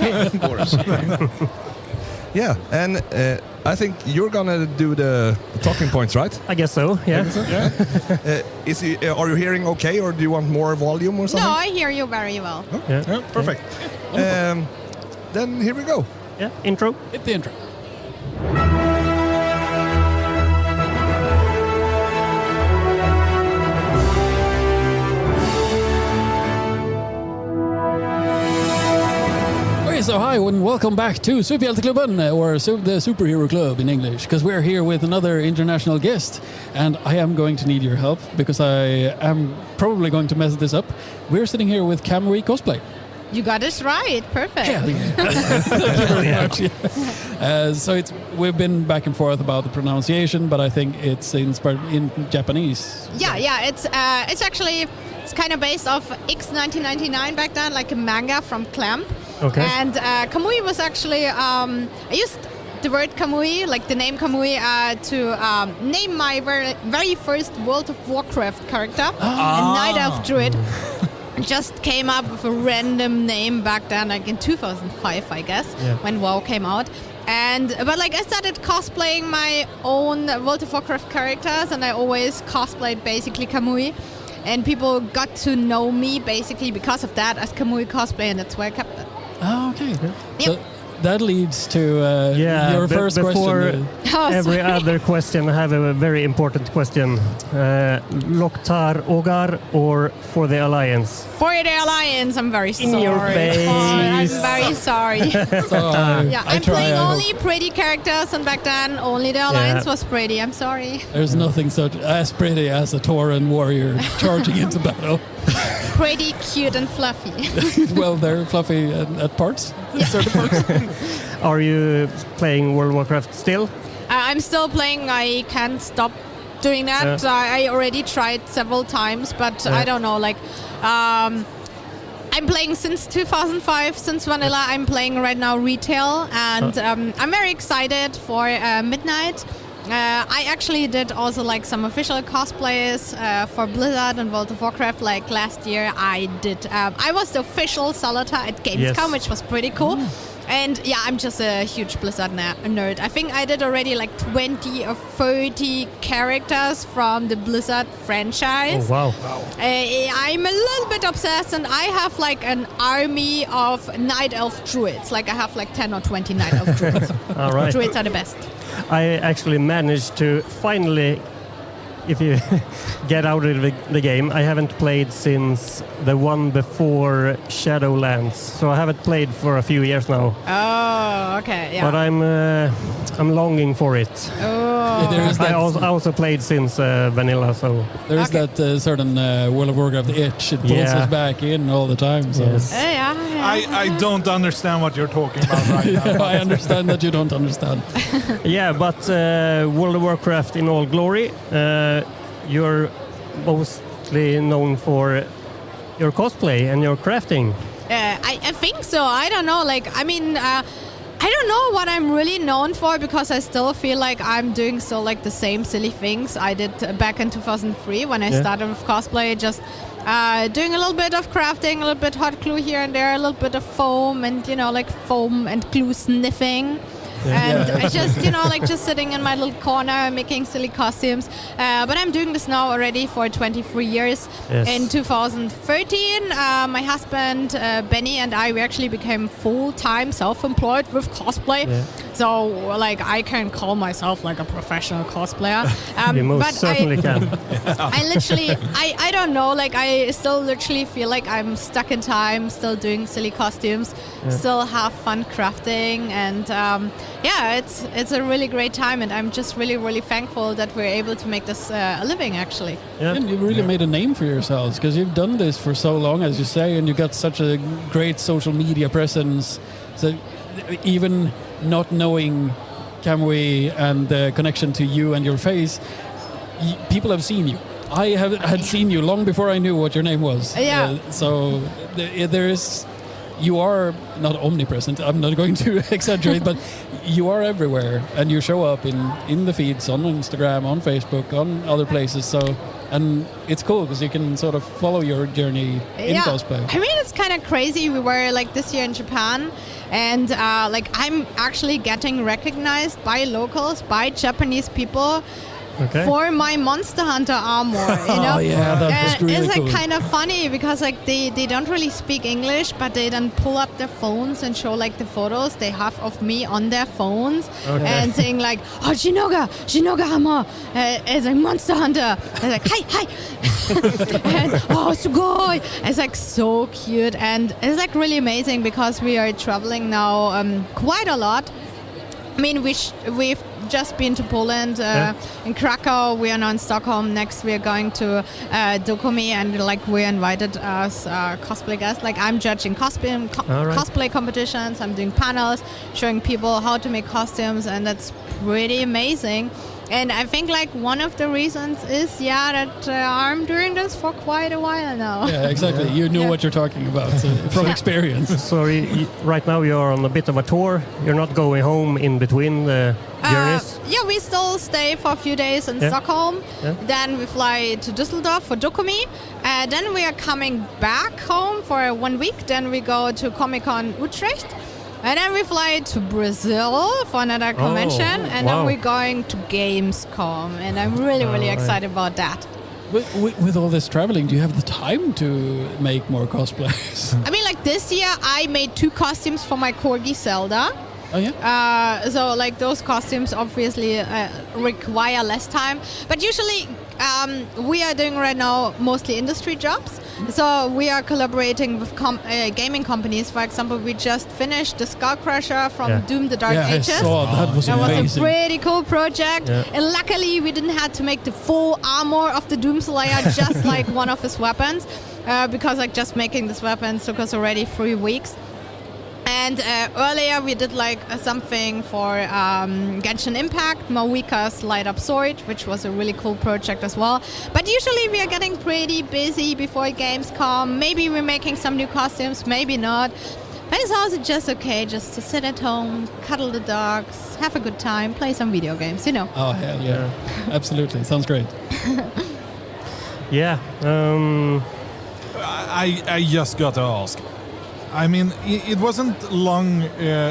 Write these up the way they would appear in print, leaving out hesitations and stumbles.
Of course. Yeah, and I think you're gonna do the talking points, right? I guess so, yeah. Are you hearing okay, or do you want more volume or something? No, I hear you very well. Oh, yeah, perfect. Then here we go. Yeah, intro. Hit the intro. So hi and welcome back to Superhjälteklubben, or the Superhero Club in English, because we're here with another international guest, and I am going to need your help because I am probably going to mess this up. We're sitting here with Kamui Cosplay. You got it right. Perfect. Hell yeah. Thank you very much. So we've been back and forth about the pronunciation, but I think it's inspired in Japanese. Yeah. It's actually kind of based off X1999 back then, like a manga from Clamp. Okay. And Kamui was actually, I used the word Kamui, like the name Kamui, to name my very first World of Warcraft character, a Night Elf Druid. Just came up with a random name back then, like in 2005, I guess, when WoW came out. But like I started cosplaying my own World of Warcraft characters, and I always cosplayed basically Kamui. And people got to know me basically because of that as Kamui cosplay, and that's why I kept it. Oh, okay. Yep. So that leads to your first question. Every other question, I have a very important question. Loktar Ogar or for the Alliance? For the Alliance, I'm very sorry. In your face. I'm very sorry. I'm playing I only pretty characters, and back then only the Alliance was pretty. I'm sorry. There's nothing such as pretty as a Tauren warrior charging into battle. Pretty cute and fluffy. Well, they're fluffy at parts. Certain parts. Are you playing World of Warcraft still? I'm still playing. I can't stop doing that. I already tried several times, but I don't know. Like, I'm playing since 2005, since Vanilla. I'm playing right now retail, and I'm very excited for Midnight. I actually did also like some official cosplays for Blizzard and World of Warcraft. Like last year, I did. I was the official Solitaire at Gamescom, which was pretty cool. And yeah, I'm just a huge Blizzard nerd. I think I did already like 20 or 30 characters from the Blizzard franchise. Oh, wow. I'm a little bit obsessed, and I have like an army of Night Elf Druids. Like I have like 10 or 20 Night Elf Druids. All right. Druids are the best. I actually managed to finally, if you get out of the game, I haven't played since the one before Shadowlands, so I haven't played for a few years now. Oh, okay, yeah. But I'm longing for it. Oh, I also played since Vanilla, so there's that certain World of Warcraft itch. It pulls us back in all the time. So. Yes. I don't understand what you're talking about right now. I understand that you don't understand. Yeah, but World of Warcraft in all glory, you're mostly known for your cosplay and your crafting. I think so. I don't know. Like, I mean, I don't know what I'm really known for, because I still feel like I'm doing still like the same silly things I did back in 2003 when I started with cosplay. Just doing a little bit of crafting, a little bit hot glue here and there, a little bit of foam, and like foam and glue sniffing. And I just, like just sitting in my little corner making silly costumes. But I'm doing this now already for 23 years. Yes. In 2013, my husband, Bennie, and we actually became full-time self-employed with cosplay. Yeah. So, like, I can call myself like a professional cosplayer. You most certainly can. I literally, I don't know, like, I still literally feel like I'm stuck in time, still doing silly costumes, still have fun crafting, and it's a really great time, and I'm just really, really thankful that we're able to make this a living, actually. Yeah. And you really made a name for yourselves, because you've done this for so long, as you say, and you got such a great social media presence. So even not knowing Kamui and the connection to you and your face, people have seen you. I had seen you long before I knew what your name was. Yeah. So there is... You are not omnipresent, I'm not going to exaggerate, but you are everywhere, and you show up in the feeds on Instagram, on Facebook, on other places. So and it's cool because you can sort of follow your journey in cosplay. I mean, it's kind of crazy. We were like this year in Japan, and like I'm actually getting recognized by locals, by Japanese people. Okay. For my Monster Hunter armor, you know. Oh yeah, that was And really it's like cool. kind of funny because like they don't really speak English, but they then pull up their phones and show like the photos they have of me on their phones and saying like, "Oh, Shinoga armor, it's like Monster Hunter." And like, "Hi." And, "Oh, sugoi." It's like so cute, and it's like really amazing because we are traveling now quite a lot. I mean, we've just been to Poland, in Krakow. We are now in Stockholm. Next, we are going to Dokumi, and like we're invited as cosplay guests. Like I'm judging cosplay competitions. I'm doing panels, showing people how to make costumes, and that's pretty amazing. And I think like one of the reasons is that I'm doing this for quite a while now. Yeah, exactly. You know what you're talking about from experience. So right now you're on a bit of a tour. You're not going home in between the journeys? Yeah, we still stay for a few days in Stockholm. Yeah. Then we fly to Düsseldorf for Dokumi. Then we are coming back home for 1 week. Then we go to Comic-Con Utrecht. And then we fly to Brazil for another convention. And then we're going to Gamescom. And I'm really excited about that. With all this traveling, do you have the time to make more cosplays? I mean, like this year, I made 2 costumes for my Corgi Zelda. Oh yeah. So like those costumes obviously require less time, but usually we are doing right now mostly industry jobs. So we are collaborating with gaming companies. For example, we just finished the Skull Crusher from Doom: The Dark Ages. I saw that. Was amazing. That was a pretty cool project. And luckily we didn't have to make the full armor of the Doom Slayer, just like one of his weapons, because like just making this weapon took us already 3 weeks. And earlier we did like something for Genshin Impact, Mawika's Light Up Sword, which was a really cool project as well. But usually we are getting pretty busy before Gamescom. Maybe we're making some new costumes, maybe not. But it's also just okay just to sit at home, cuddle the dogs, have a good time, play some video games, you know. Oh, hell yeah. Absolutely. Sounds great. Yeah. I just got to ask. I mean, it wasn't long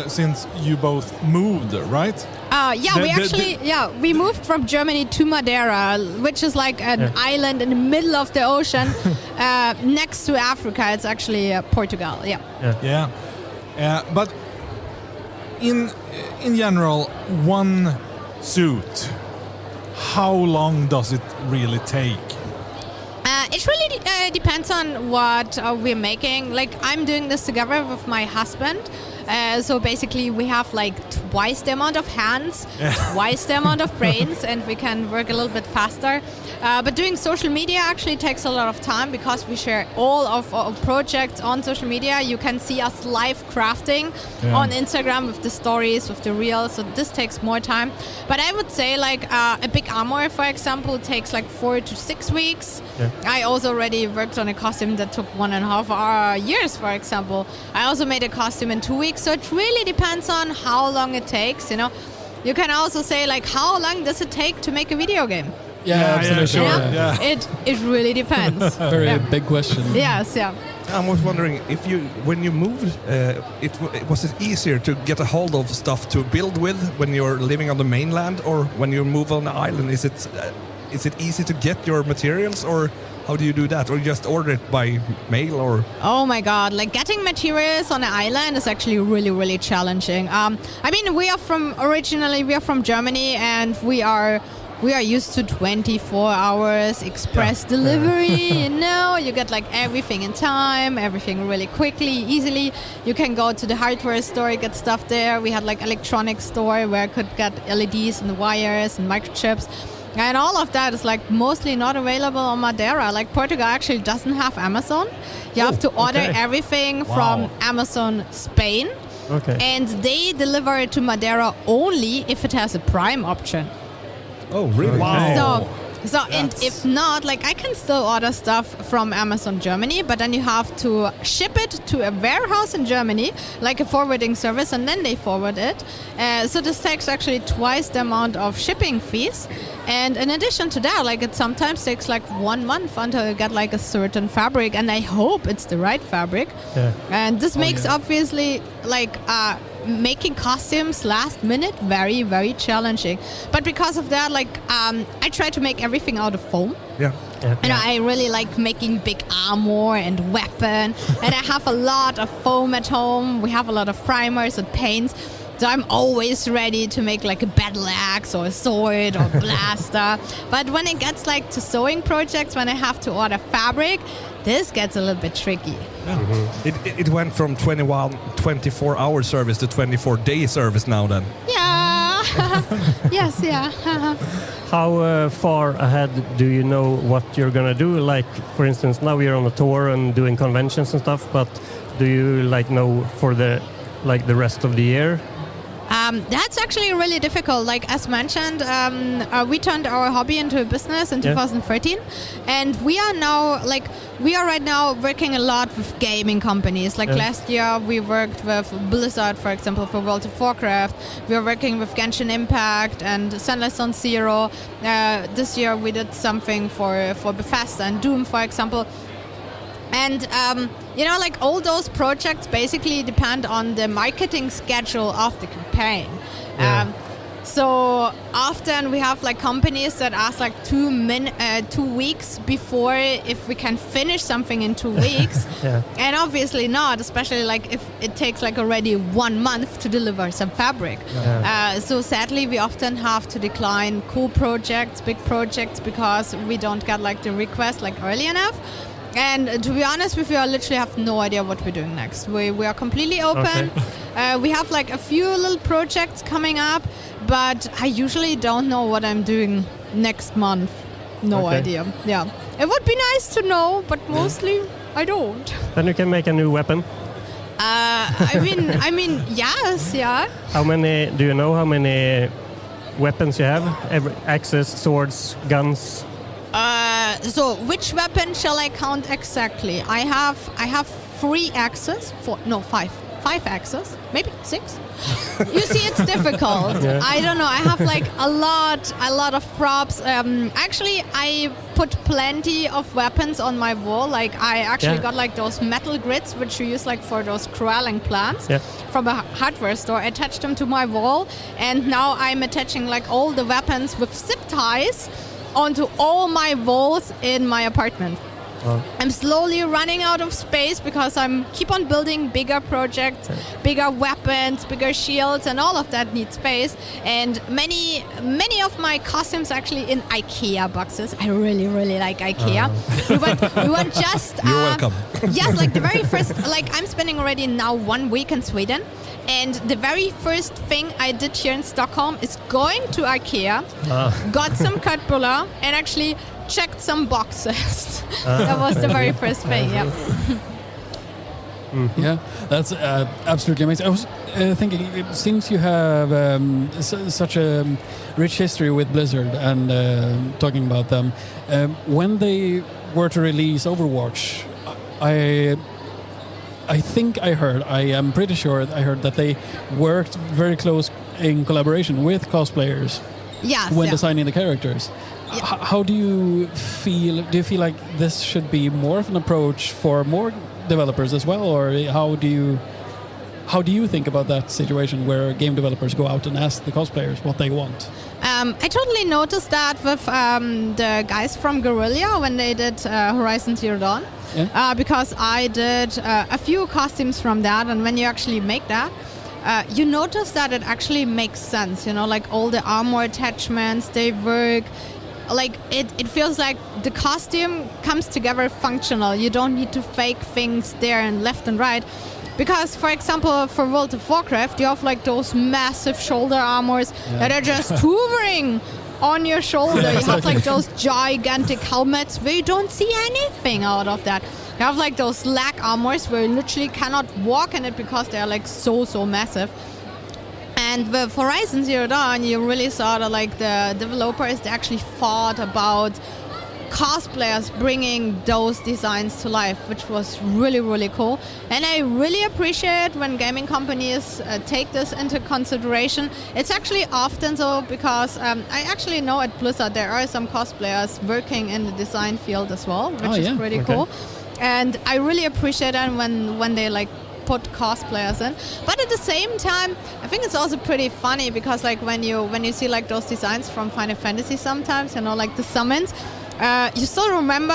since you both moved, right? We moved from Germany to Madeira, which is like an island in the middle of the ocean, next to Africa. It's actually Portugal. But in general, one suit, how long does it really take? It really depends on what we're making. Like I'm doing this together with my husband. So basically we have like twice the amount of hands, twice the amount of brains, and we can work a little bit faster. But doing social media actually takes a lot of time because we share all of our projects on social media. You can see us live crafting on Instagram with the stories, with the reels. So this takes more time. But I would say like a big armor, for example, takes like 4 to 6 weeks. I also already worked on a costume that took 1.5 years, for example. I also made a costume in 2 weeks. So it really depends on how long it takes, you know. You can also say like, how long does it take to make a video game? Yeah, absolutely. Sure. Yeah. It really depends. Very big question. Yes, yeah. I was wondering if when you moved, was it easier to get a hold of stuff to build with when you're living on the mainland, or when you move on the island? Is it easy to get your materials, or how do you do that? Or you just order it by mail, or? Oh my God! Like getting materials on the island is actually really challenging. I mean, originally we are from Germany, and we are used to 24 hours express delivery. You know, you get like everything in time, everything really quickly, easily. You can go to the hardware store, get stuff there. We had like electronics store where I could get LEDs and wires and microchips. And all of that is like mostly not available on Madeira. Like Portugal actually doesn't have Amazon. You have to order everything from Amazon Spain. Okay. And they deliver it to Madeira only if it has a Prime option. Oh, really? Wow. And if not, like I can still order stuff from Amazon Germany, but then you have to ship it to a warehouse in Germany, like a forwarding service, and then they forward it. So this takes actually twice the amount of shipping fees. And in addition to that, like it sometimes takes like 1 month until you get like a certain fabric, and I hope it's the right fabric. Yeah. And this makes obviously like making costumes last minute very, very challenging. But because of that, like I try to make everything out of foam. Yeah. And I really like making big armor and weapon. And I have a lot of foam at home. We have a lot of primers and paints. So I'm always ready to make like a battle axe or a sword or blaster. But when it gets like to sewing projects, when I have to order fabric, this gets a little bit tricky. It went from 24-hour service to 24-day service now then. Yeah. Yes, yeah. How far ahead do you know what you're gonna do? Like, for instance, now you're on a tour and doing conventions and stuff, but do you like know for the rest of the year? That's actually really difficult. Like as mentioned, we turned our hobby into a business in 2013, and we are right now working a lot with gaming companies. Like last year, we worked with Blizzard, for example, for World of Warcraft. We are working with Genshin Impact and Sunless on Zero. This year, we did something for Bethesda and Doom, for example. And like all those projects basically depend on the marketing schedule of the campaign. So often we have like companies that ask like 2 weeks before if we can finish something in 2 weeks. And obviously not, especially like if it takes like already 1 month to deliver some fabric. So sadly we often have to decline cool projects, big projects, because we don't get like the request like early enough. And to be honest with you, I literally have no idea what we're doing next. We are completely open. We have like a few little projects coming up, but I usually don't know what I'm doing next month. No idea. Yeah, it would be nice to know, but mostly I don't. Then you can make a new weapon. I mean, yes, yeah. How many weapons you have? Axes, swords, guns. So which weapon shall I count exactly? I have 3 axes. 5 axes, maybe 6. You see, it's difficult. I don't know. I have like a lot of props. Actually, I put plenty of weapons on my wall. Like I actually got like those metal grids, which you use like for those corralling plants from a hardware store. I attached them to my wall, and now I'm attaching like all the weapons with zip ties onto all my walls in my apartment. I'm slowly running out of space because I'm keep on building bigger projects, bigger weapons, bigger shields, and all of that needs space. And many of my costumes actually in IKEA boxes. I really like IKEA. We went just You're welcome. Yes, like the very first, like I'm spending already now 1 week in Sweden. And the very first thing I did here in Stockholm is going to IKEA, got some cutbulla, and actually checked some boxes. That was the very first thing, Yeah, that's absolutely amazing. I was thinking, since you have such a rich history with Blizzard and talking about them, when they were to release Overwatch, I am pretty sure I heard that they worked very close in collaboration with cosplayers when designing the characters. How do you feel? Do you feel like this should be more of an approach for more developers as well, or how do you think about that situation where game developers go out and ask the cosplayers what they want? I totally noticed that with the guys from Guerrilla when they did Horizon Zero Dawn. Because I did a few costumes from that, and when you actually make that, you notice that it actually makes sense, like all the armor attachments, they work, like it feels like the costume comes together functional. You don't need to fake things there and left and right. Because, for example, for World of Warcraft, you have like those massive shoulder armors that are just hovering on your shoulder. You have like those gigantic helmets where you don't see anything out of that. You have like those leg armors where you literally cannot walk in it because they are like so massive. And with Horizon Zero Dawn, you really saw that like the developers, they actually thought about cosplayers bringing those designs to life, which was really, really cool. And I really appreciate when gaming companies take this into consideration. It's actually often so because I actually know at Blizzard there are some cosplayers working in the design field as well, which is pretty cool. And I really appreciate it when they like put cosplayers in. But at the same time, I think it's also pretty funny because like when you see like those designs from Final Fantasy sometimes, you know, like the summons, you still remember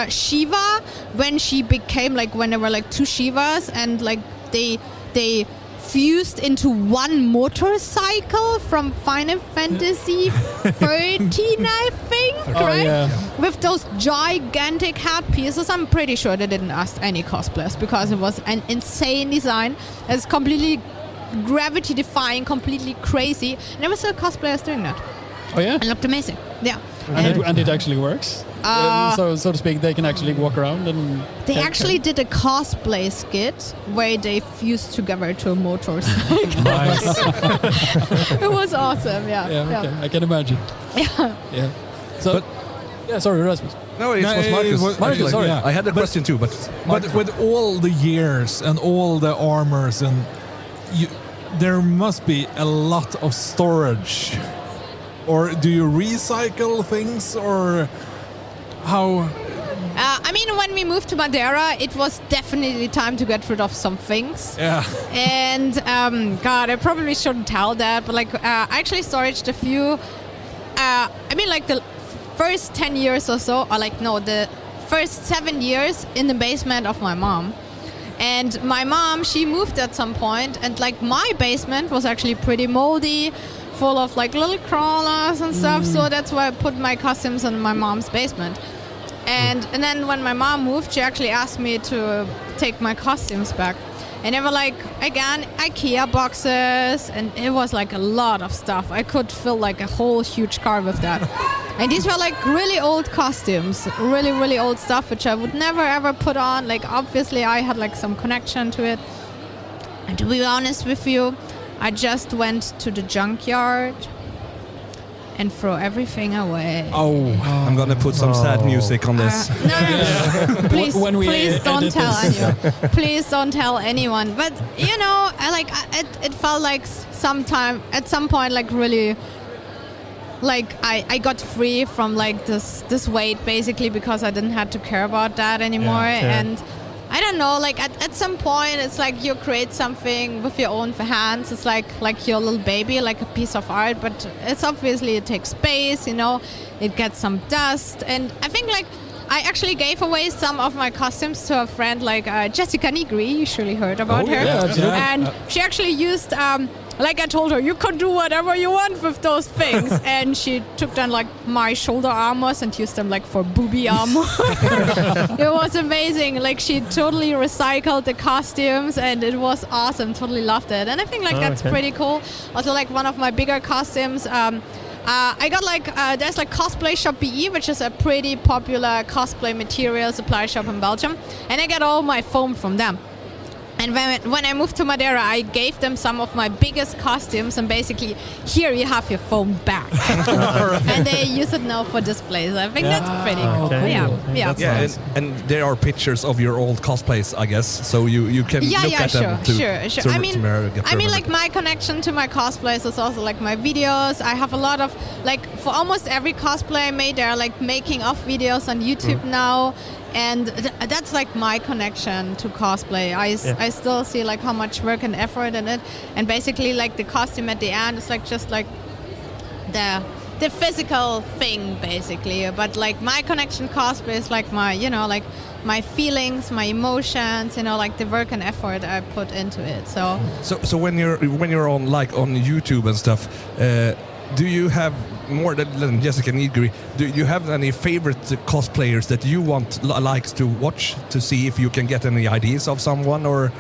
Shiva when she became like when there were like two Shivas and like they fused into one motorcycle from Final Fantasy 13, I think, right? Yeah. With those gigantic headpieces. I'm pretty sure they didn't ask any cosplayers because it was an insane design. It's completely gravity-defying, completely crazy. And there were still cosplayers doing that. Oh yeah? It looked amazing. Yeah. And it actually works? So to speak, they can actually walk around and... They actually did a cosplay skit where they fused together to a motorcycle. Nice. It was awesome, yeah. Okay. I can imagine. Yeah. So, sorry, Rasmus. No, it was Marcus. Marcus, sorry. Yeah. I had a question too, but with all the years and all the armors and there must be a lot of storage. Or do you recycle things, or how? I mean, when we moved to Madeira, it was definitely time to get rid of some things. Yeah. And God, I probably shouldn't tell that, but like, I actually storaged a few. I mean, like the first 10 years or so, or like no, the first 7 years in the basement of my mom. And my mom, she moved at some point, and like my basement was actually pretty moldy, full of like little crawlers and stuff. So that's why I put my costumes in my mom's basement. And then when my mom moved, she actually asked me to take my costumes back. And they were like, again, IKEA boxes, and it was like a lot of stuff. I could fill like a whole huge car with that. And these were like really old costumes, really, really old stuff, which I would never ever put on. Like obviously I had like some connection to it. And to be honest with you, I just went to the junkyard and threw everything away. I'm gonna put some sad music on this. No. Please don't tell anyone. Please don't tell anyone. But you know, it felt like at some point, like really, like I got free from like this weight basically because I didn't have to care about that anymore. And I don't know, like at some point it's like you create something with your own hands. It's like your little baby, like a piece of art, but it's obviously it takes space, you know, it gets some dust. And I think like I actually gave away some of my costumes to a friend like Jessica Nigri, you surely heard about her. Yeah, absolutely. And she actually used like I told her, you can do whatever you want with those things. And she took down like my shoulder armors and used them like for booby armor. It was amazing. Like she totally recycled the costumes and it was awesome. Totally loved it. And I think like that's pretty cool. Also like one of my bigger costumes, I got like, there's like Cosplay Shop BE, which is a pretty popular cosplay material supply shop in Belgium. And I get all my foam from them. And when I moved to Madeira, I gave them some of my biggest costumes and basically, here you have your foam back. And they use it now for displays. I think that's pretty cool. Okay. Yeah. Nice. And there are pictures of your old cosplays, I guess, so you can look at them Sure. I mean, like my connection to my cosplays is also like my videos. I have a lot of, like for almost every cosplay I made, there are like making of videos on YouTube now. And that's like my connection to cosplay. I still see like how much work and effort in it, and basically like the costume at the end is like just like the physical thing basically. But like my connection to cosplay is like my, you know, like my feelings, my emotions, you know, like the work and effort I put into it. So when you're on like on YouTube and stuff, do you have more than Jessica Nigri? Do you have any favorite cosplayers that you likes to watch to see if you can get any ideas of someone, or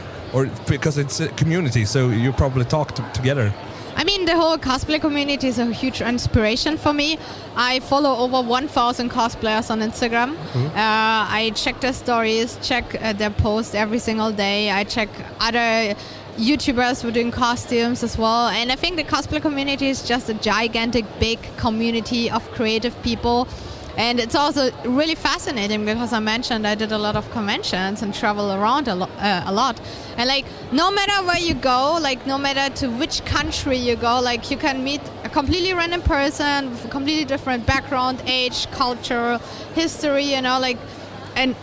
because it's a community, so you probably talk together? I mean, the whole cosplay community is a huge inspiration for me. I follow over 1,000 cosplayers on Instagram. I check their stories, check their posts every single day. I check other YouTubers who are doing costumes as well. And I think the cosplay community is just a gigantic, big community of creative people. And it's also really fascinating because I mentioned I did a lot of conventions and travel around a lot. And like, no matter where you go, like no matter to which country you go, like you can meet a completely random person with a completely different background, age, culture, history, you know, like, and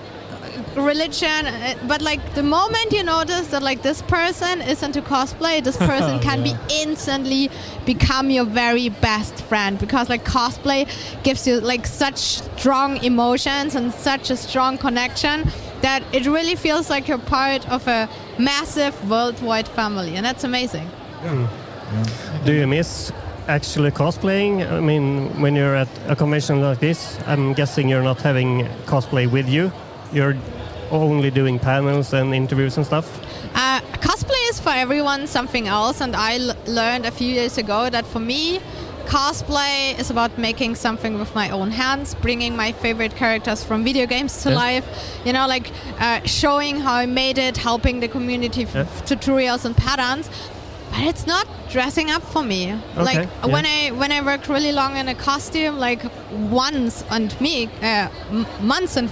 religion, but like the moment you notice that like this person is into cosplay, this person can be instantly become your very best friend, because like cosplay gives you like such strong emotions and such a strong connection that it really feels like you're part of a massive worldwide family, and that's amazing. Do you miss actually cosplaying? I mean, when you're at a convention like this, I'm guessing you're not having cosplay with you. You're only doing panels and interviews and stuff? Cosplay is for everyone something else, and I learned a few years ago that for me, cosplay is about making something with my own hands, bringing my favorite characters from video games to life, you know, like showing how I made it, helping the community with tutorials and patterns. But it's not dressing up for me. Okay, like when I work really long in a costume, like months and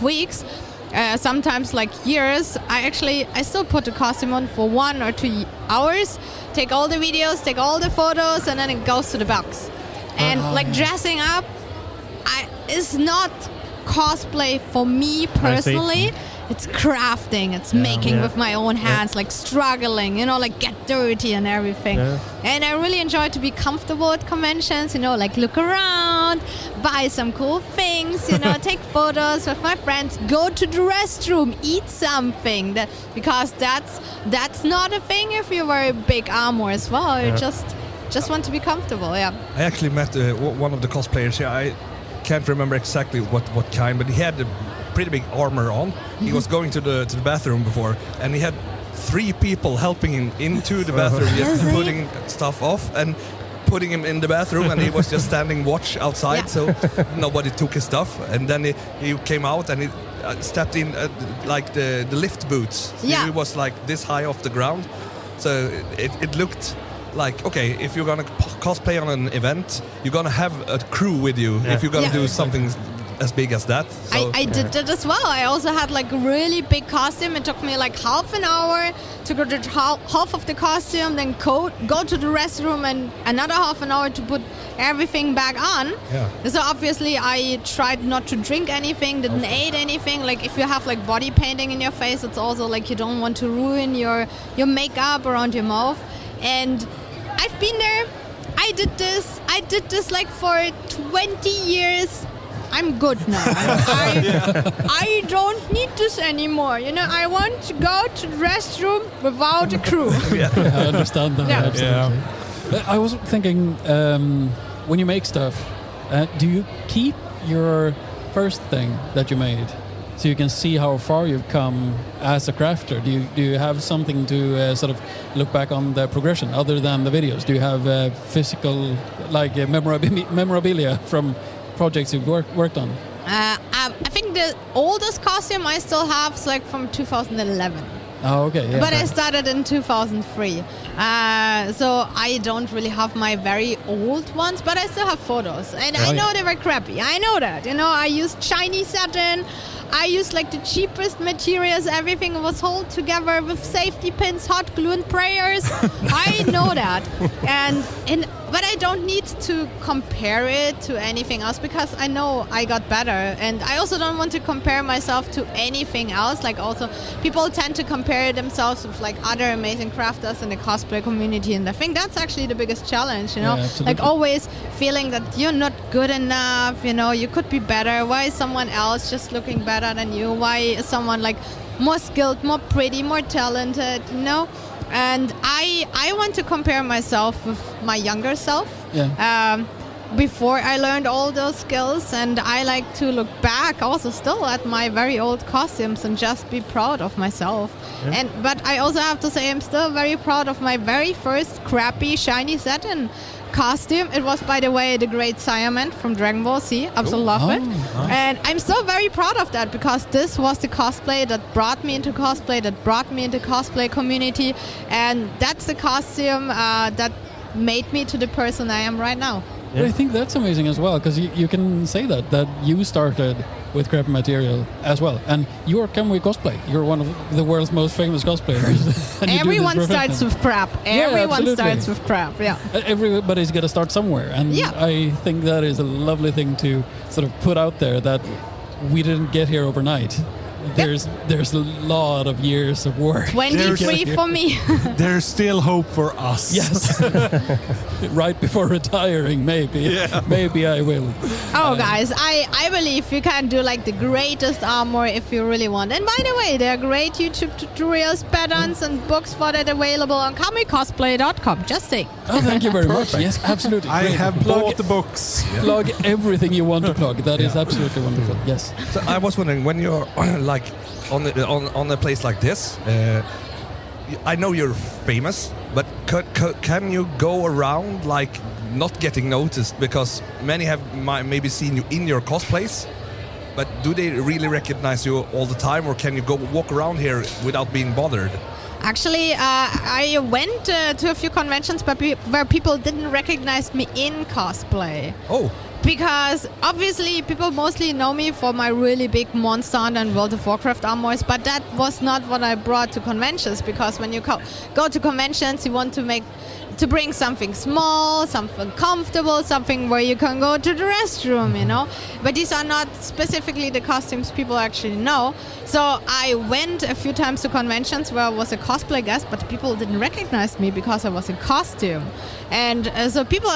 weeks, sometimes like years, I still put the costume on for 1 or 2 hours, take all the videos, take all the photos, and then it goes to the box. And like dressing up is not cosplay for me personally. It's crafting, it's making with my own hands, like struggling, you know, like get dirty and everything. And I really enjoy to be comfortable at conventions, you know, like look around, buy some cool things, you know, take photos with my friends, go to the restroom, eat something, because that's not a thing if you wear a big armor as well. You just want to be comfortable. I actually met one of the cosplayers here. I can't remember exactly what kind, but he had a pretty big armor on. He was going to the bathroom before, and he had 3 people helping him into the bathroom, just putting stuff off and putting him in the bathroom, and he was just standing watch outside, so nobody took his stuff. And then he came out and he stepped in like the lift boots. He was like this high off the ground, so it looked like, okay, if you're gonna cosplay on an event, you're gonna have a crew with you if you're gonna do something as big as that. So. I did that as well. I also had like a really big costume. It took me like half an hour to go to half of the costume, then go to the restroom, and another half an hour to put everything back on. So obviously I tried not to drink anything, didn't eat anything. Like if you have like body painting in your face, it's also like you don't want to ruin your makeup around your mouth. And I've been there. I did this like for 20 years. I'm good now. I don't need this anymore. You know, I want to go to the restroom without a crew. I understand that. Absolutely. I was thinking, when you make stuff, do you keep your first thing that you made, so you can see how far you've come as a crafter? Do you have something to sort of look back on the progression other than the videos? Do you have physical, like memorabilia from projects you've worked on? I think the oldest costume I still have is like from 2011. Oh, okay. Yeah, but I started in 2003. So I don't really have my very old ones, but I still have photos. And I know they were crappy. I know that. You know, I used shiny satin. I used like the cheapest materials. Everything was held together with safety pins, hot glue, and prayers. I know that. But I don't need to compare it to anything else, because I know I got better. And I also don't want to compare myself to anything else. Like also people tend to compare themselves with like other amazing crafters in the cosplay community. And I think that's actually the biggest challenge, you know, like always feeling that you're not good enough, you know, you could be better. Why is someone else just looking better than you? Why is someone like more skilled, more pretty, more talented, you know? And I want to compare myself with my younger self. Before I learned all those skills, and I like to look back also still at my very old costumes and just be proud of myself. But I also have to say I'm still very proud of my very first crappy shiny satin costume. It was, by the way, the Great Saiyaman from Dragon Ball Z. Absolutely love it. Nice. And I'm still very proud of that, because this was the cosplay that brought me into cosplay, that brought me into cosplay community. And that's the costume that made me to the person I am right now. But I think that's amazing as well, because you can say that you started with crap material as well, and you're Kamui Cosplay. You're one of the world's most famous cosplayers. And you do this Everyone starts professionally. with crap. Yeah, Everyone absolutely. starts with crap. Yeah. Everybody's got to start somewhere, and Yeah. I think that is a lovely thing to sort of put out there, that we didn't get here overnight. There's a lot of years of work. 23 for me. There's still hope for us. Yes. Right before retiring, maybe. Yeah. Maybe I will. Oh, guys, I believe you can do like the greatest armor if you really want. And by the way, there are great YouTube tutorials, patterns, and books for that available on kamuicosplay.com. Just saying. Oh, thank you very much. Yes, absolutely. I Great. have Plug- bought the books. Plug everything you want to plug. That is absolutely wonderful. Yes. So I was wondering, when you're like on a place like this, I know you're famous, but can you go around like not getting noticed, because many have maybe seen you in your cosplays, but do they really recognize you all the time, or can you go walk around here without being bothered? Actually, I went to a few conventions where people didn't recognize me in cosplay. Oh. Because obviously people mostly know me for my really big Monster Hunter and World of Warcraft armors, but that was not what I brought to conventions, because when you go to conventions, you want to bring something small, something comfortable, something where you can go to the restroom, you know. But these are not specifically the costumes people actually know. So I went a few times to conventions where I was a cosplay guest, but people didn't recognize me because I was in costume. And so people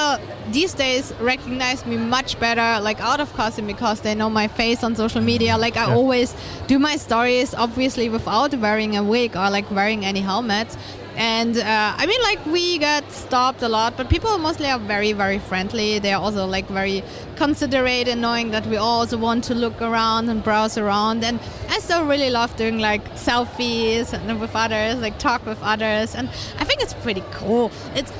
these days recognize me much better, like out of costume, because they know my face on social media. Like I always do my stories, obviously without wearing a wig or like wearing any helmet. And I mean, like, we get stopped a lot, but people mostly are very, very friendly. They are also like very considerate in knowing that we also want to look around and browse around. And I still really love doing like selfies and with others, like talk with others. And I think it's pretty cool. It's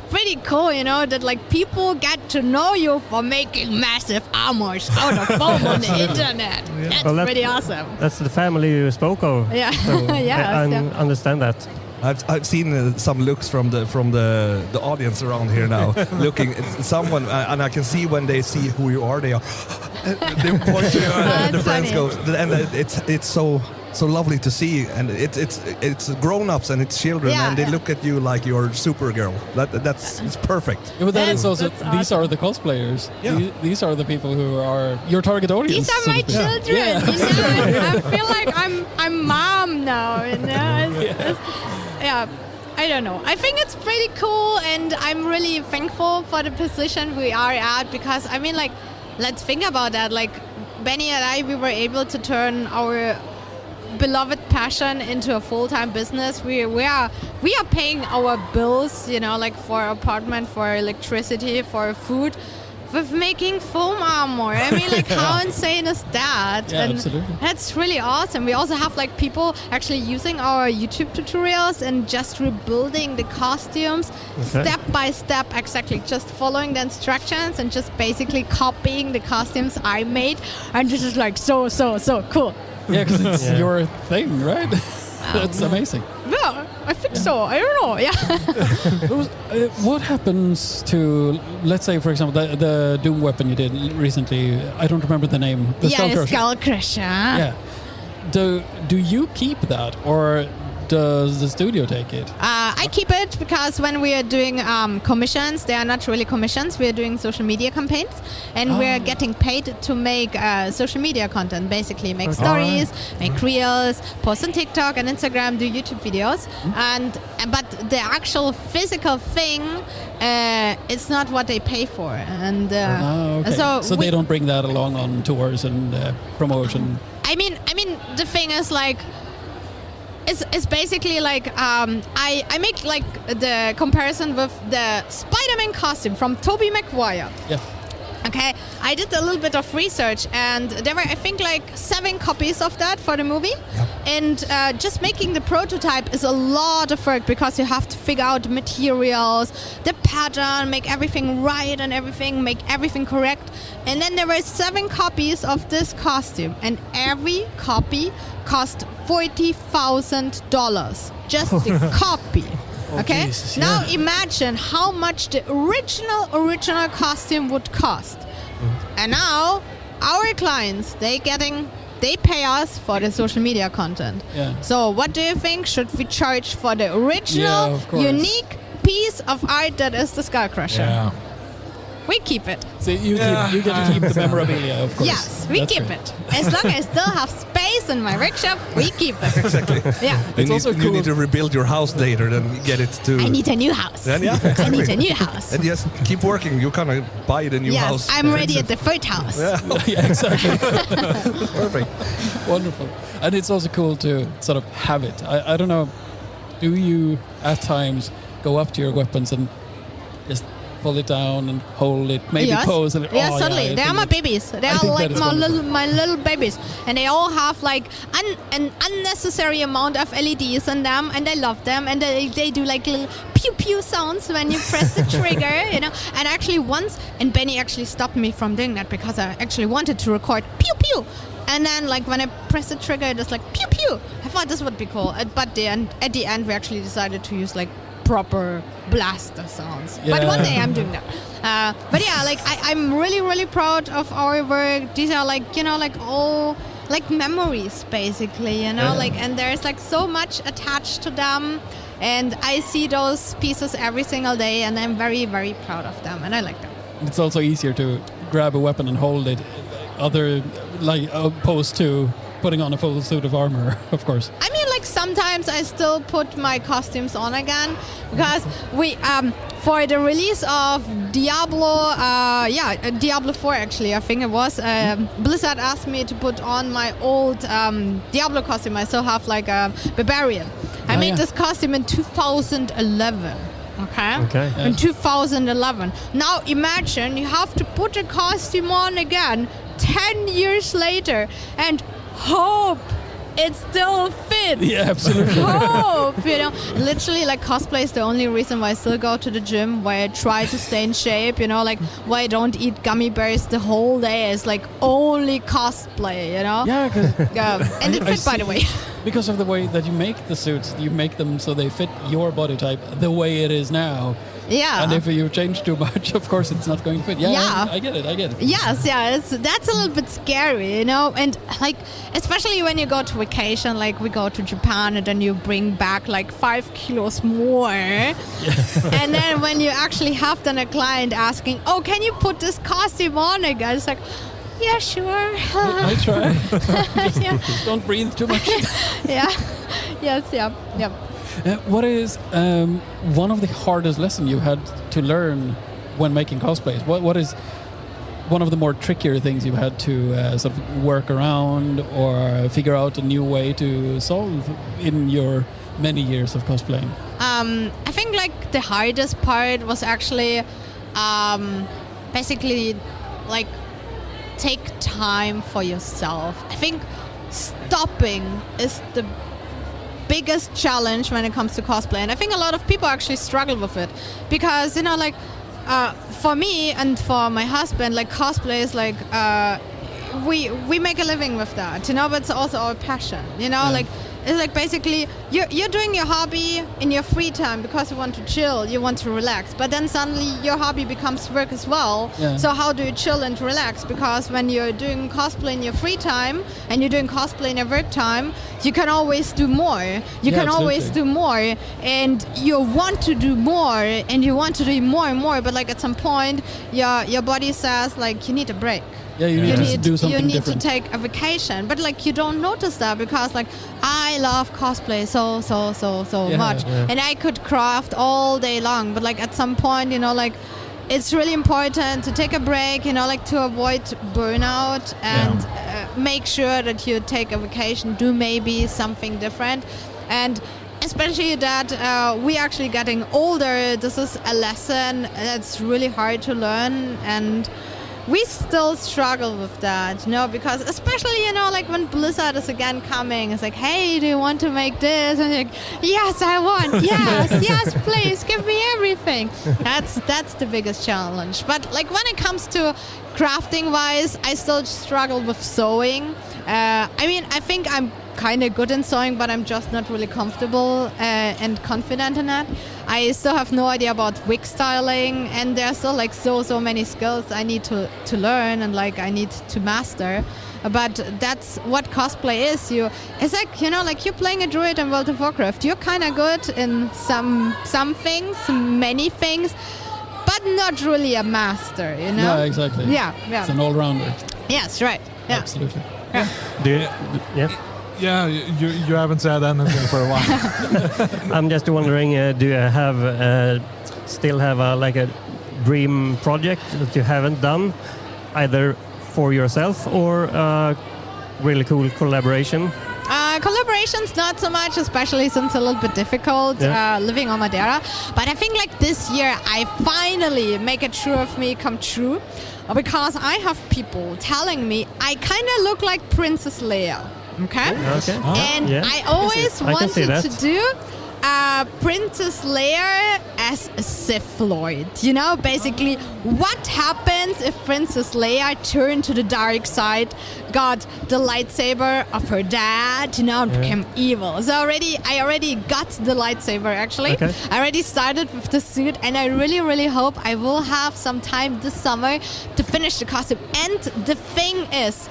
pretty cool, you know, that like people get to know you for making massive armors out of foam on the internet. That's Well, pretty awesome. That's the family you spoke of. Yeah, So yes, I understand that. I've seen some looks from the audience around here now, looking at someone, and I can see when they see who you are, they are they point to you, and the friends funny. go, and it's so lovely to see, and it's grown-ups and it's children, Yeah, and they yeah. look at you like you're Supergirl. It's perfect. Yeah, but that is also, That's these are the cosplayers. Yeah. These are the people who are your target audience. These are so my to speak. children. Yeah. You know? I feel like I'm mom now. You know? Yeah. I don't know. I think it's pretty cool, and I'm really thankful for the position we are at, because I mean, like, let's think about that. Like, Bennie and I, we were able to turn our beloved passion into a full-time business. We are paying our bills, you know, like for apartment, for electricity, for food, with making foam armor. I mean, like, how insane is that? Yeah, and absolutely. that's really awesome. We also have like people actually using our YouTube tutorials and just rebuilding the costumes step by step, exactly, just following the instructions and just basically copying the costumes I made. And this is like so cool. Yeah, because it's Yeah. your thing, right? That's amazing. Yeah, I think so. I don't know. Yeah. What happens to, let's say, for example, the Doom weapon you did recently? I don't remember the name. The Skull the Crusher. Skull Crusher. Yeah. Do you keep that, or does the studio take it? I keep it because when we are doing commissions, they are not really commissions. We are doing social media campaigns, and we are getting paid to make social media content. Basically, make stories, make reels, post on TikTok and Instagram, do YouTube videos, but the actual physical thing, it's not what they pay for. And Okay. So they don't bring that along on tours and promotion. I mean, the thing is like. It's basically like I make like the comparison with the Spider-Man costume from Tobey Maguire. Yeah. Okay, I did a little bit of research, and there were, I think, like 7 copies of that for the movie. Yep. And just making the prototype is a lot of work, because you have to figure out materials, the pattern, make everything right and everything, make everything correct. And then there were 7 copies of this costume, and every copy cost $40,000. Just the copy. Okay. Jesus, Now yeah. imagine how much the original costume would cost. And now our clients, they pay us for the social media content. Yeah. So what do you think? Should we charge for the original, Yeah, of course. unique piece of art that is the Skull Crusher? Yeah. We keep it. So you get to keep the memorabilia, of course. Yes, we That's keep great. it. As long as I still have space in my workshop, we keep it. Exactly. Yeah. It's also you cool. need to rebuild your house later, then get it to. I need a new house. Then, yeah, I need a new house. And just keep working. You kind of buy the new Yes, house. I'm ready at the third house. Yeah, exactly. Perfect. Wonderful. And it's also cool to sort of have it. I don't know, do you at times go up to your weapons and just pull it down and hold it, maybe Yes. pose and Yes, oh, totally. yeah, I They are think my it's- babies. They I are think that like is wonderful. my little babies, and they all have like an unnecessary amount of LEDs in them, and I love them. And they do like little pew pew sounds when you press the trigger, you know. And actually once, and Bennie actually stopped me from doing that because I actually wanted to record pew pew. And then, like when I press the trigger, it was like pew pew. I thought this would be cool, but at the end, we actually decided to use like proper blaster sounds. But Yeah. one day I'm doing that. But yeah, like I'm really proud of our work. These are like, you know, like all like memories basically, you know, Yeah. like, and there's like so much attached to them. And I see those pieces every single day, and I'm very proud of them, and I like them. It's also easier to grab a weapon and hold it, opposed to putting on a full suit of armor, of course. I mean, like sometimes I still put my costumes on again because we for the release of Diablo, Diablo 4 actually, I think it was. Blizzard asked me to put on my old Diablo costume. I still have like a barbarian. I made this costume in 2011. Okay. In 2011. Now imagine you have to put a costume on again 10 years later and hope it still fits. Yeah, absolutely. Hope, you know. Literally, like cosplay is the only reason why I still go to the gym, why I try to stay in shape, you know, like why I don't eat gummy bears the whole day. It's like only cosplay, you know. Yeah, because And it I fit, by the see. way. because of the way that you make the suits, you make them so they fit your body type the way it is now. Yeah. And if you change too much, of course, it's not going to fit. Yeah, Yeah. I get it. Yes, yeah, that's a little bit scary, you know, and like especially when you go to vacation, like we go to Japan and then you bring back like 5 kilos more, and then when you actually have then a client asking, "Oh, can you put this costume on again?" It's like, yeah, sure. I try. Yeah, Don't breathe too much. yeah, yes, yeah. What is one of the hardest lessons you had to learn when making cosplays? What is one of the more trickier things you had to sort of work around or figure out a new way to solve in your many years of cosplaying? I think like the hardest part was actually basically like take time for yourself. I think stopping is the biggest challenge when it comes to cosplay, and I think a lot of people actually struggle with it because, you know, like for me and for my husband, like cosplay is like we make a living with that, you know, but it's also our passion, you know. Like it's like basically you're doing your hobby in your free time because you want to chill, you want to relax, but then suddenly your hobby becomes work as well. So how do you chill and relax? Because when you're doing cosplay in your free time and you're doing cosplay in your work time, you can always do more. You can always do more, and you want to do more, and you want to do more and more, but like at some point your body says like you need a break. Yeah, you need to do something You need different. to take a vacation, but like you don't notice that because like I love cosplay so much, and I could craft all day long. But like at some point, you know, like it's really important to take a break, you know, like to avoid burnout and make sure that you take a vacation, do maybe something different, and especially that we actually getting older. This is a lesson that's really hard to learn, and we still struggle with that, you know, because especially, you know, like when Blizzard is again coming, it's like, hey, do you want to make this? And you're like, yes, I want. Yes, please, give me everything. That's the biggest challenge. But like when it comes to crafting wise, I still struggle with sewing. I mean, I think I'm kind of good in sewing, but I'm just not really comfortable and confident in that. I still have no idea about wig styling, and there's still like so many skills I need to learn and like I need to master. But that's what cosplay is. It's like, you know, like you're playing a druid in World of Warcraft. You're kind of good in some things, many things, but not really a master, you know? Yeah, exactly. Yeah. It's an all-rounder. Yes, right. Yeah. Absolutely. Yeah. Yeah, you haven't said anything for a while. I'm just wondering, do you have still have a dream project that you haven't done, either for yourself or really cool collaboration? Collaborations not so much, especially since it's a little bit difficult living on Madeira. But I think like this year I finally make a true of me come true, because I have people telling me I kind of look like Princess Leia. Okay? Okay. And I always wanted to do Princess Leia as a Sith Lord. You know, basically, what happens if Princess Leia turned to the dark side, got the lightsaber of her dad, you know, and became evil. So I already got the lightsaber, actually. Okay. I already started with the suit, and I really hope I will have some time this summer to finish the costume. And the thing is,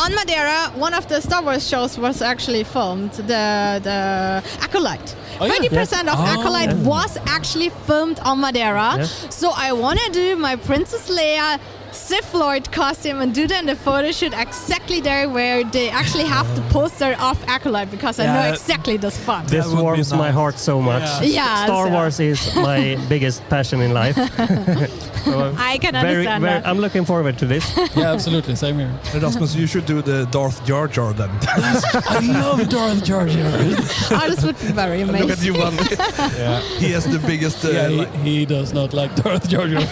on Madeira, one of the Star Wars shows was actually filmed, the Acolyte. 30% of Acolyte was actually filmed on Madeira. Yeah. So I want to do my Princess Leia Sith Lord costume and do that in the photo shoot exactly there where they actually have the poster of Acolyte, because I know exactly the spot. This would be warms my nice. heart so much. Yeah, Star so- Wars is my biggest passion in life. So I can understand that. I'm looking forward to this. Yeah, absolutely. Same here. Rasmus, you should do the Darth Jar Jar then. I love Darth Jar Jar. Oh, this would be very amazing. Look at you, one. He has the biggest. Yeah, he does not like Darth Jar Jar.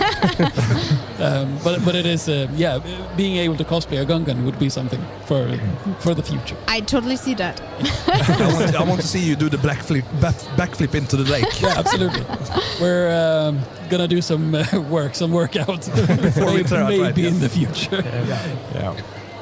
But it is, being able to cosplay a Gungan would be something for the future. I totally see that. I want to see you do the backflip into the lake. Yeah, absolutely. We're gonna do some workout Before we try out, maybe right, in the future.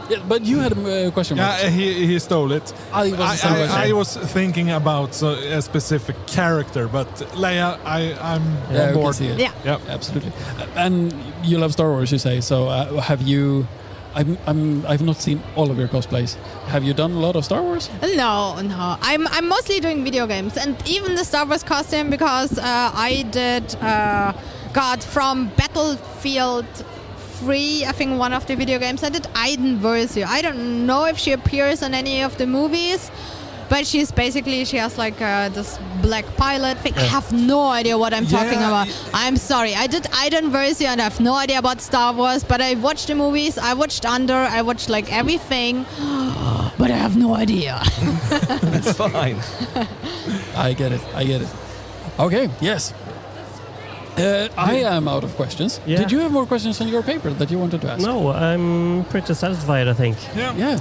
Yeah, but you had a question. Yeah, Mark. he stole it. I was thinking about a specific character, but Leia, I'm Yeah, on we can board. see it. Yeah. Yep. Absolutely. And you love Star Wars, you say. So have you? I've not seen all of your cosplays. Have you done a lot of Star Wars? No. I'm mostly doing video games, and even the Star Wars costume, because I did got from Battlefield 3, I think one of the video games. I did Iden Versio. I don't know if she appears in any of the movies, but she has like this black pilot thing. I have no idea what I'm talking about. I'm sorry. I did Iden Versio and I have no idea about Star Wars, but I watched the movies. I watched I watched like everything, but I have no idea. It's fine. I get it. Okay, yes. I am out of questions. Yeah. Did you have more questions on your paper that you wanted to ask? No, I'm pretty satisfied, I think. Yeah.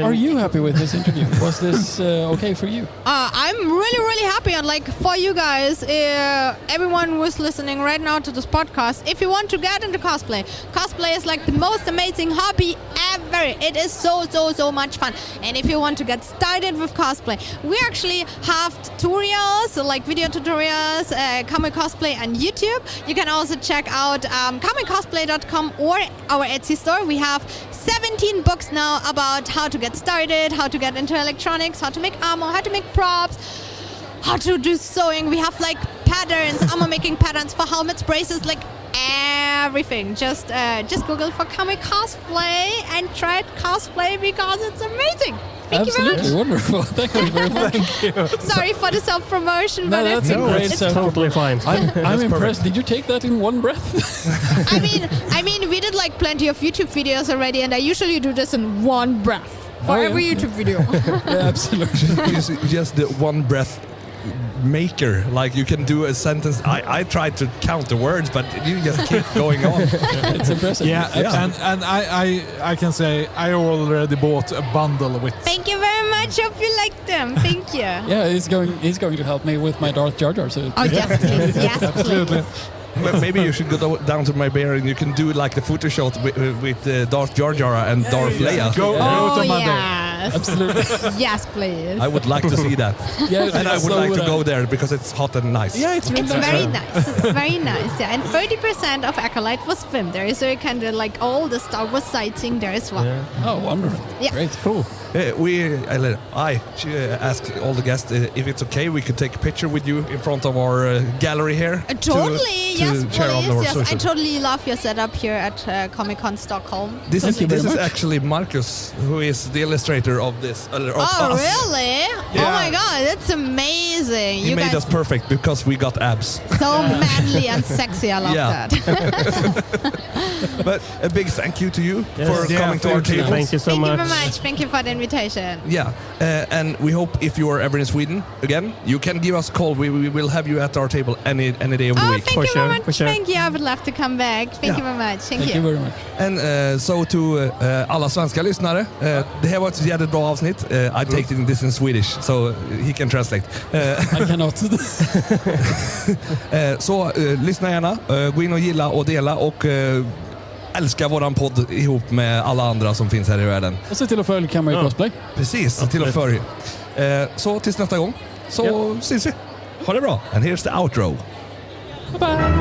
Are you happy with this interview? Was this okay for you? I'm really happy, and like for you guys, everyone who's listening right now to this podcast, if you want to get into cosplay is like the most amazing hobby ever. It is so much fun. And if you want to get started with cosplay, we actually have tutorials, like video tutorials, Kamui Cosplay on YouTube. You can also check out kamuicosplay.com or our Etsy store. We have 17 books now about how to get started, how to get into electronics, how to make ammo, how to make props, how to do sewing. We have like patterns, armor making patterns for helmets, braces, like everything. Just Google for Kamui Cosplay and try cosplay because it's amazing. Thank Absolutely you wonderful. Thank you very much. very much. Sorry for the self-promotion, but that's a great It's totally fine. I'm impressed. Did you take that in one breath? I mean, we did like plenty of YouTube videos already, and I usually do this in one breath for every YouTube video. Yeah, absolutely. Just the one breath maker. Like you can do a sentence. I tried to count the words, but you just keep going on. It's impressive. And I can say I already bought a bundle with. Thank you very much. Hope you like them. Thank you. Yeah, he's going to help me with my Darth Jar Jar. So Oh yes, please. Yes, Absolutely. Well, maybe you should go down to my bear and you can do like the photo shot with Darth Jar Jar and Darth Leia. Go Oh to Monday. yeah, Yes. Absolutely. Yes, please. I would like to see that. Yeah, And I would so like to I. go there because it's hot and nice. Yeah, it's really It's nice. very nice. It's very nice. Yeah, and 30% of Acolyte was filmed there, so you kind of like all the Star Wars sightseeing there as well. Oh, wonderful. Yeah. Great. Cool. I asked all the guests if it's okay we could take a picture with you in front of our gallery here. Totally, to yes, share on our please. Yes, I social. totally love your setup here at Comic-Con Stockholm. This Thank you very is much. actually Marcus, who is the illustrator of this. Of Oh, us. really? Yeah. Oh my god, that's amazing. He you made guys us perfect because we got abs. so manly and sexy. I love Yeah. that. But a big thank you to you Yes. for Yeah, coming to our thank you. table. Thank you so Thank much. you very much. Thank you for the invitation. Yeah, and we hope if you are ever in Sweden again, you can give us a call. We will have you at our table any day of the Oh, week. thank For you sure, very for much. sure. Thank you. I would love to come back. Thank Yeah. you very much. Thank, Thank you very much. And so to alla svenska lyssnare, det här var ett jävligt bra avsnitt. I take this in Swedish, so he can translate. I cannot. Så lyssna gärna, gå in och gilla och dela och älska våran podd ihop med alla andra som finns här i världen. Och se till att följa Kamui Cosplay. Precis, till och för. Så tills nästa gång så syns vi. Ha det bra. And here's the outro. Bye bye.